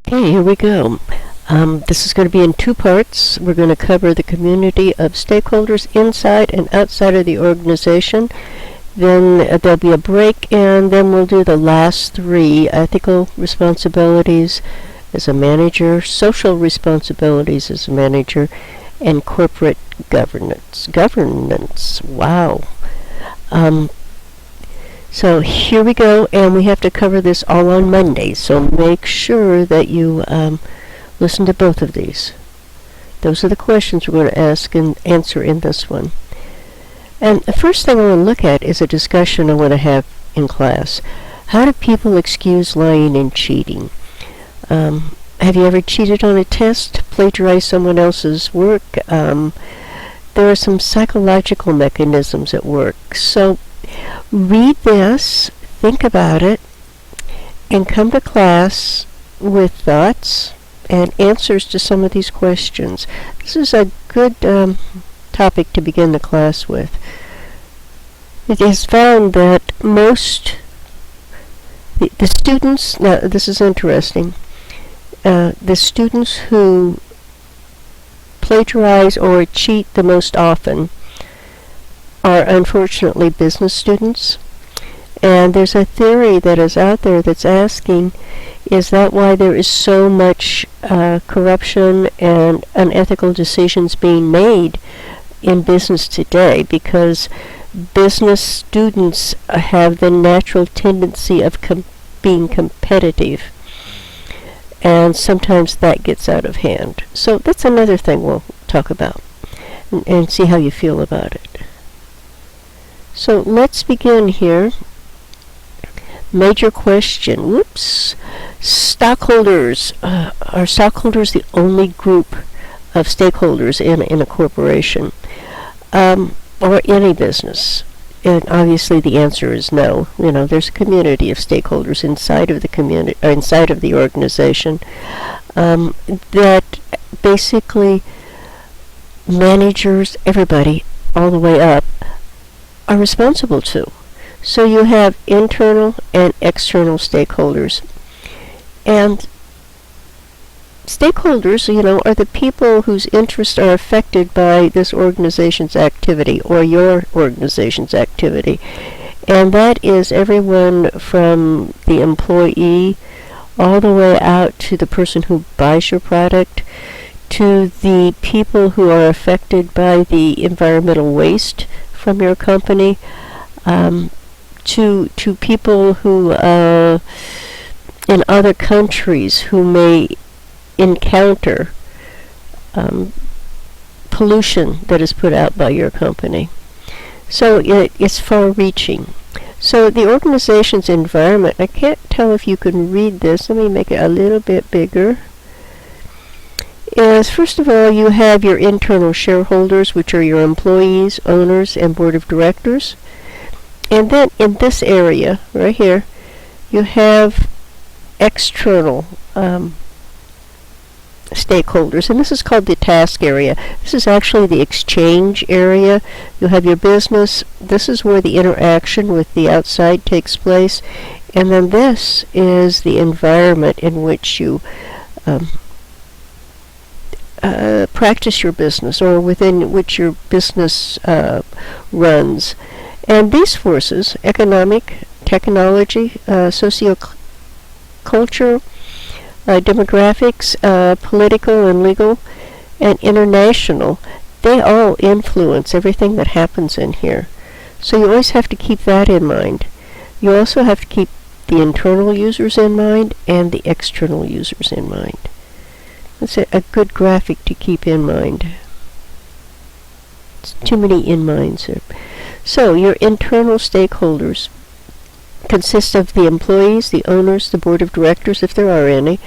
Okay, here we go. This is going to be in two parts. We're going to cover the community of stakeholders inside and outside of the organization. Then there'll be a break, and then we'll do the last three: ethical responsibilities as a manager, social responsibilities as a manager, and corporate governance. Governance, wow. So here we go, and we have to cover this all on Monday, so make sure that you listen to both of these. Those are the questions we're going to ask and answer in this one. And the first thing I want to look at is a discussion I want to have in class. How do people excuse lying and cheating? Have you ever cheated on a test, plagiarized someone else's work? There are some psychological mechanisms at work. So read this, think about it, and come to class with thoughts and answers to some of these questions. This is a good topic to begin the class with. It is found that the students, now this is interesting, the students who plagiarize or cheat the most often are unfortunately business students. And there's a theory that is out there that's asking, is that why there is so much corruption and unethical decisions being made in business today? Because business students have the natural tendency of being competitive, and sometimes that gets out of hand. So that's another thing we'll talk about and see how you feel about it. So let's begin here. Major question. Whoops. Stockholders. Are stockholders the only group of stakeholders in a corporation or any business? And obviously the answer is no. You know, there's a community of stakeholders inside of the community, or inside of the organization, that basically managers, everybody, all the way up, are responsible to. So you have internal and external stakeholders. And stakeholders, you know, are the people whose interests are affected by this organization's activity or your organization's activity. And that is everyone from the employee all the way out to the person who buys your product, to the people who are affected by the environmental waste from your company, to people who in other countries who may encounter pollution that is put out by your company. So it's far-reaching. So the organization's environment, I can't tell if you can read this. Let me make it a little bit bigger. Is, first of all, you have your internal shareholders, which are your employees, owners, and board of directors. And then in this area, right here, you have external stakeholders, and this is called the task area. This is actually the exchange area. You have your business. This is where the interaction with the outside takes place. And then this is the environment in which you practice your business, or within which your business runs. And these forces, economic, technology, socio-culture, demographics, political and legal, and international, they all influence everything that happens in here. So you always have to keep that in mind. You also have to keep the internal users in mind and the external users in mind. That's a good graphic to keep in mind. It's too many in minds here. So your internal stakeholders consist of the employees, the owners, the board of directors, if there are any.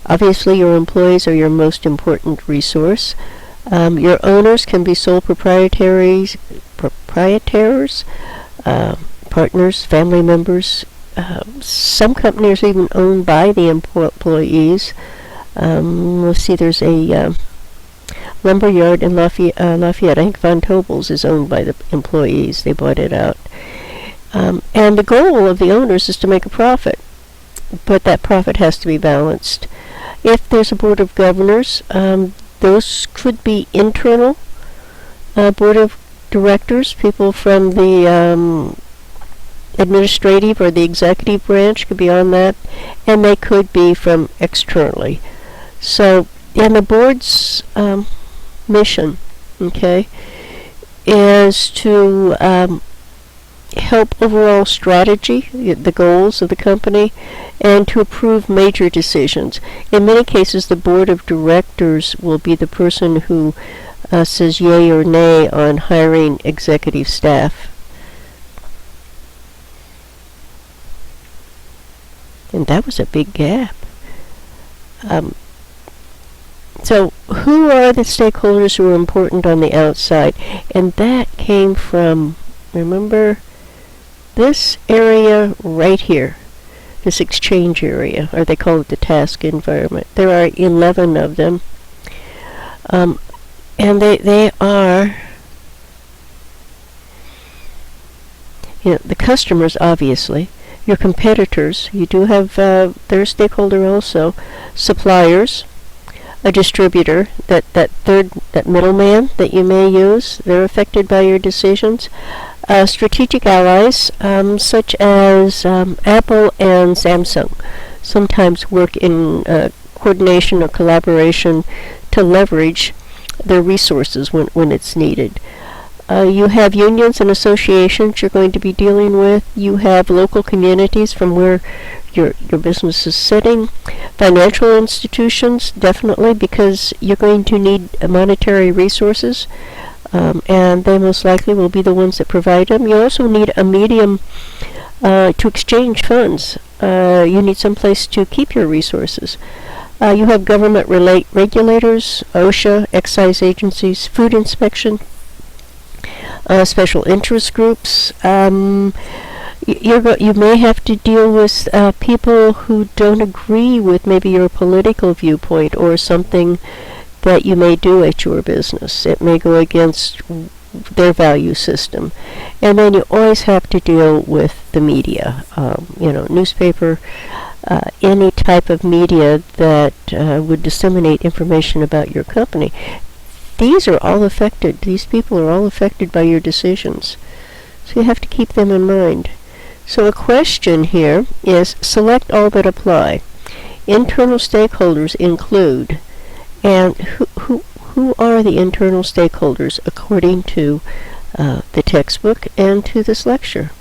Obviously, your employees are your most important resource. Your owners can be sole proprietors, partners, family members. Some companies are even owned by the employees. Let's see, there's a lumberyard in Lafayette. I think Von Tobel's is owned by the employees. They bought it out. And the goal of the owners is to make a profit, but that profit has to be balanced. If there's a board of governors, those could be internal board of directors, people from the administrative or the executive branch could be on that, and they could be from externally. So, and the board's mission, okay, is to help overall strategy, the goals of the company, and to approve major decisions. In many cases, the board of directors will be the person who says yay or nay on hiring executive staff. And that was a big gap. So who are the stakeholders who are important on the outside? And that came from, remember, this area right here, this exchange area, or they call it the task environment. There are 11 of them. And they are, the customers, obviously, your competitors. You do have their stakeholder also, suppliers, a distributor, that middleman that you may use. They're affected by your decisions. Strategic allies, such as Apple and Samsung, sometimes work in coordination or collaboration to leverage their resources when it's needed. You have unions and associations you're going to be dealing with. You have local communities from where your business is sitting. Financial institutions, definitely, because you're going to need monetary resources, and they most likely will be the ones that provide them. You also need a medium to exchange funds. You need some place to keep your resources. You have government regulators, OSHA, excise agencies, food inspection, special interest groups. You may have to deal with people who don't agree with maybe your political viewpoint or something that you may do at your business. It may go against their value system. And then you always have to deal with the media, newspaper, any type of media that would disseminate information about your company. These are all affected. These people are all affected by your decisions. So you have to keep them in mind. So a question here is, select all that apply. Internal stakeholders include, and who are the internal stakeholders according to the textbook and to this lecture?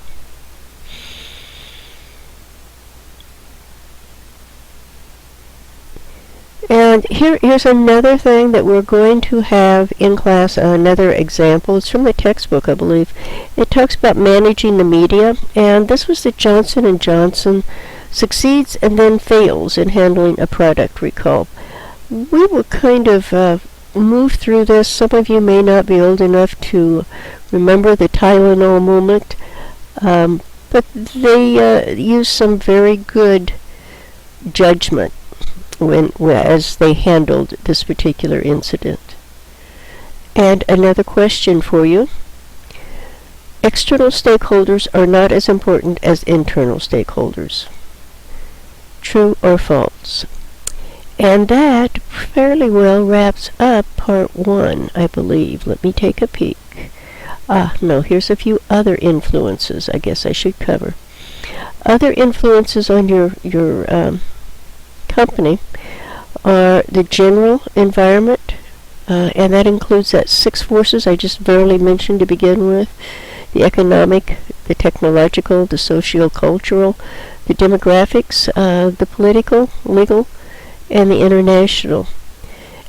And here's another thing that we're going to have in class, another example. It's from the textbook, I believe. It talks about managing the media, and this was the Johnson & Johnson succeeds and then fails in handling a product recall. We will kind of move through this. Some of you may not be old enough to remember the Tylenol moment, but they use some very good judgment as they handled this particular incident. And another question for you. External stakeholders are not as important as internal stakeholders. True or false? And that fairly well wraps up part 1, I believe. Let me take a peek. No, here's a few other influences I guess I should cover. Other influences on your company are the general environment, and that includes that 6 forces I just barely mentioned to begin with: the economic, the technological, the socio-cultural, the demographics, the political, legal, and the international.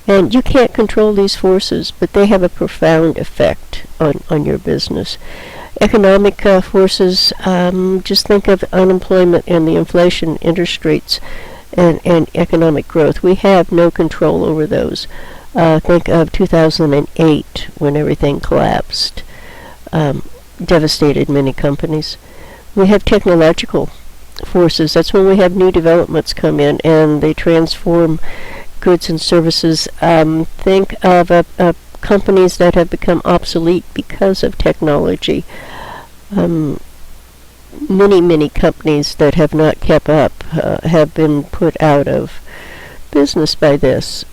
And you can't control these forces, but they have a profound effect on your business. Economic forces, just think of unemployment and the inflation, interest rates, and economic growth. We have no control over those. Think of 2008 when everything collapsed, devastated many companies. We have technological forces. That's when we have new developments come in and they transform goods and services. Think of companies that have become obsolete because of technology. Many companies that have not kept up have been put out of business by this.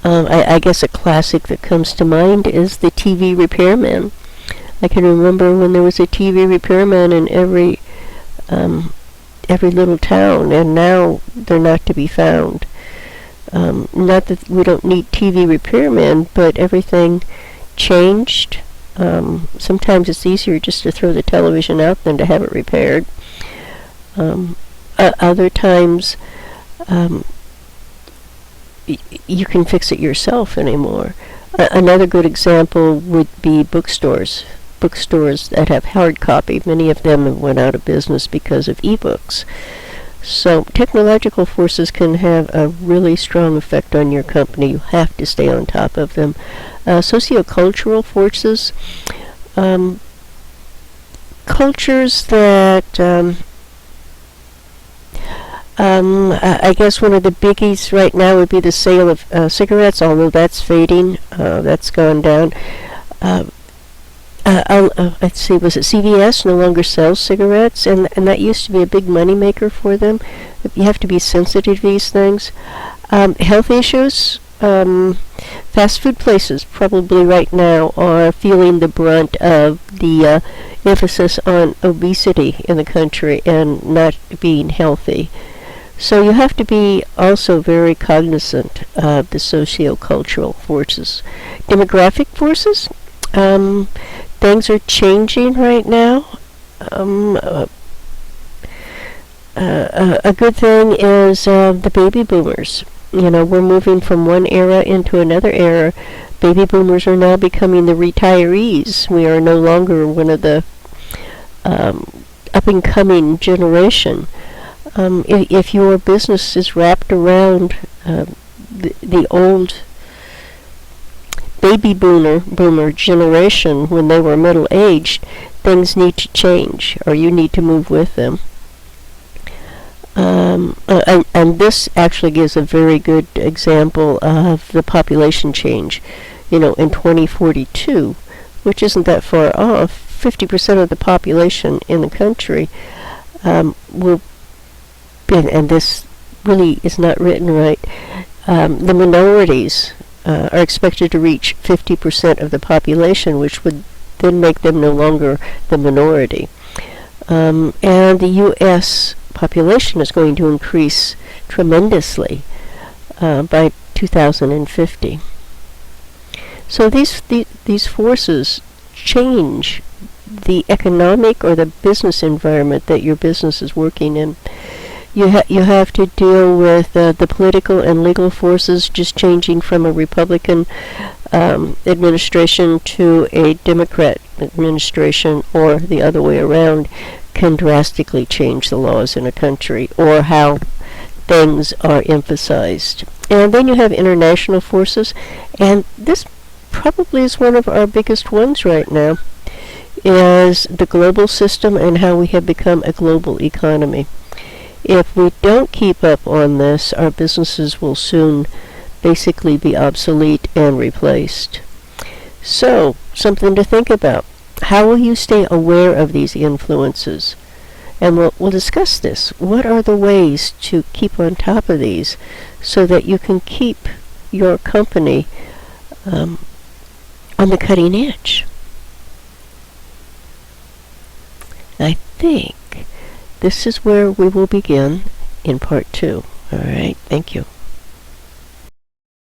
I guess a classic that comes to mind is the TV repairman. I can remember when there was a TV repairman in every little town, and now they're not to be found. Not that we don't need TV repairmen, but everything changed. Sometimes it's easier just to throw the television out than to have it repaired. Other times, you can fix it yourself anymore. Another good example would be bookstores. Bookstores that have hard copy. Many of them have went out of business because of ebooks. So technological forces can have a really strong effect on your company. You have to stay on top of them. Sociocultural forces, cultures that I guess one of the biggies right now would be the sale of cigarettes, although that's fading. That's gone down. Let's see, was it CVS no longer sells cigarettes, and that used to be a big money maker for them. You have to be sensitive to these things. Health issues, fast food places probably right now are feeling the brunt of the emphasis on obesity in the country and not being healthy. So you have to be also very cognizant of the socio-cultural forces. Demographic forces, things are changing right now. A good thing is the baby boomers. You know, we're moving from one era into another era. Baby boomers are now becoming the retirees. We are no longer one of the up-and-coming generation. If your business is wrapped around the old baby boomer generation when they were middle-aged, things need to change, or you need to move with them. And this actually gives a very good example of the population change. You know, in 2042, which isn't that far off, 50% of the population in the country will be, and this really is not written right, the minorities are expected to reach 50% of the population, which would then make them no longer the minority. And the U.S. population is going to increase tremendously by 2050. So these forces change the economic or the business environment that your business is working in. You have to deal with the political and legal forces just changing from a Republican administration to a Democrat administration, or the other way around, can drastically change the laws in a country or how things are emphasized. And then you have international forces, and this probably is one of our biggest ones right now, is the global system and how we have become a global economy. If we don't keep up on this, our businesses will soon basically be obsolete and replaced. So, something to think about. How will you stay aware of these influences? And we'll discuss this. What are the ways to keep on top of these so that you can keep your company on the cutting edge? I think this is where we will begin in part 2. All right, thank you.